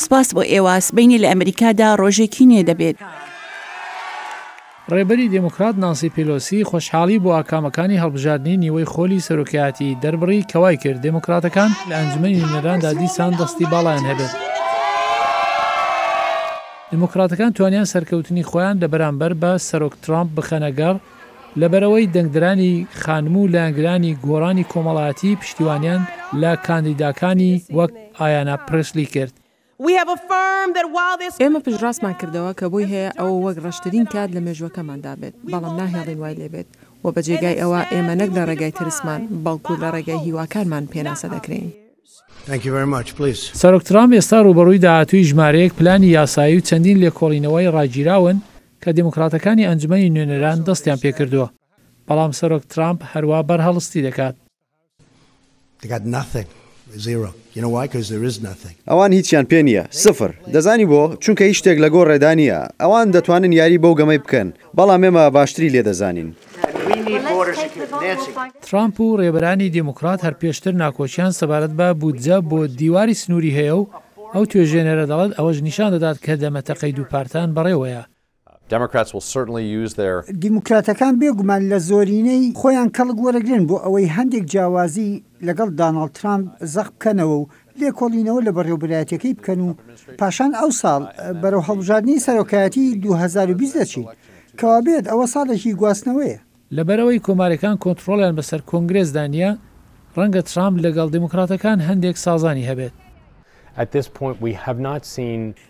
سپاس بۆ ئێوە سبەینی لە ئەمریکادا ڕۆژێکی نوێ دەبێت. ڕێبەری دموکرات نانسی پیلۆسی خۆشحاڵی بۆ ئاکامەکانی هەڵبژاردننی نیوەی خۆلی سەرۆکایەتی دەربڕی کەوای کرد دموکراتەکان لە ئەنجومەنی نوێنەراندا دیسان دەستی باڵایان هەبێت. دموکراتەکان توانیان سەرکەوتنی خۆیان لە بەرامبەر بە سەرۆک ترامپ بخەنەگەڕ لەبەرەوەی دەنگدرانی خانم و لایەنگرانی گۆڕانی کۆمەڵایەتی پشتیوانیان لە کاندیداکانی وەک ئایانا پرسلی کرد. ئێمە پشتڕاستمان کردەوە کە بۆی هەیە ئەوە وەک ڕەشترین کات لە مێژوەکەماندا بێت، بەڵام ناهێڵین وای لێبێت و بە جێگای ئەوە ئێمە نەک لە ڕێگای ترسمان بەڵکو لە ڕێگای هیواکارمان پێناسە دەکرێن. سەرۆک ترامپ ئێستا ڕوبەڕووی داهاتووی ژمارەیەک پلانی یاسایی و چەندین لێکۆڵینەوەی ڕاگیراون کە دموکراتەکانی ئەنجومەنی نوێنەران دەستیان پێکردووە، بەڵام سەرۆک ترامپ هەروە بەرهەڵستی دەکات. ئەوان هیچیان پێ نییە، سفر. دەزانی بۆ چونکە هیچ شتێک لە گۆڕ ڕێدا نییە. ئەوان دەتوانن یاری بەو گەمەی بکەن، بەڵام ئێمە باشتری لێ دەزانین. ترامپ و ڕێبەرانی دموکرات هەر پێشتر ناکۆچیان سەبارەت بە بودجە بۆ دیواری سنووری هەیە و ئەو توێژێنەرە دەڵێت ئەوەش نیشان دەدات کە دەمەتەقەی دووپارتان بەڕێوەیە. دیموکراتەکان بێگومان لە زۆرینەی خۆیان کەڵک وەرەگرن بۆ ئەوەی هەندێک جیاوازی لەگەڵ داناڵد ترامپ زەق بکەنەوە و لێکۆڵینەوە لە بەڕێوەبەرایەتەکەی بکەن و پاشان ئەو ساڵ بەرەو هەڵبژاردننی سەرۆکایەتی 2020 دەچین کەوا بێت ئەوە ساڵێکی گواستنەوەیە. لەبەرەوەی کۆمارەکان کۆنتترۆلیان بەسەر کۆنگرێزدا نیە، ڕەنگە ترامپ لەگەڵ دموکراتەکان هەندێک سازانی هەبێت.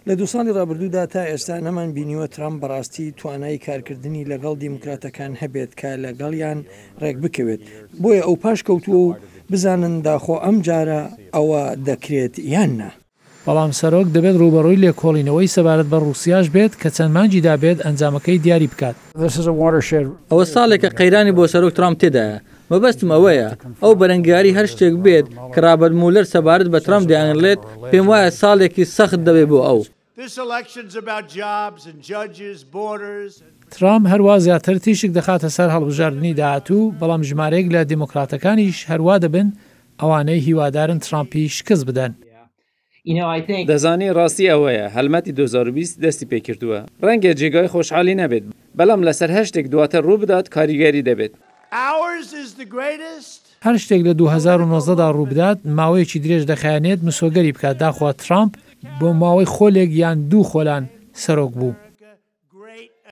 لە دو ساڵی ڕابردوودا تا ئێستا نەمان بینیوە ترامپ بەڕاستی توانای کارکردنی لەگەڵ دیموکراتەکان هەبێت کە لەگەڵیان ڕێک بکەوێت، بۆیە ئەو پاش کەوتووە و بزانن داخۆ ئەم جارە ئەوە دەکرێت یان نا. بەڵام سەرۆک دەبێت ڕوبەڕووی لێکۆڵینەوەی سەبارەت بە ڕووسیاش بێت کە چەند مانجی دابێت ئەنجامەکەی دیاری بکات. ئەوە ساڵێکە قەیرانی بۆ سەرۆک ترامپ تێدایە. مەبەستم ئەوەیە ئەو بەرەنگاری هەر شتێک بێت کە رابەرت مولەر سەبارەت بە ترامپ دەیانڵێت، پێم وایە ساڵێکی سەخت دەبێت بۆ ئەو. ترامپ هەروە زیاتر تیشک دەخاتە سەر هەڵبژاردننی داهاتوو، بەڵام ژمارەیەک لە دیموکراتەکانیش هەروە دەبن ئەوانەی هیوادارن ترامپی شکست بدەن. دەزانی ڕاستی ئەوەیە هەلمەتی 2020 دەستی پێکردووە، ڕەنگە جێگای خۆشحالی نەبێت، بەڵام لەسەر هەر شتێک دواتر ڕوو بدات کاریگەری دەبێت. هەر شتێک لە 2019دا ڕوو بدات ماوەیەکی درێژ دەخایەنێت مسۆگەری بکات، داخوا ترامپ بۆ ماوەی خۆلێک یان دوو خۆلان سەرۆک بوو.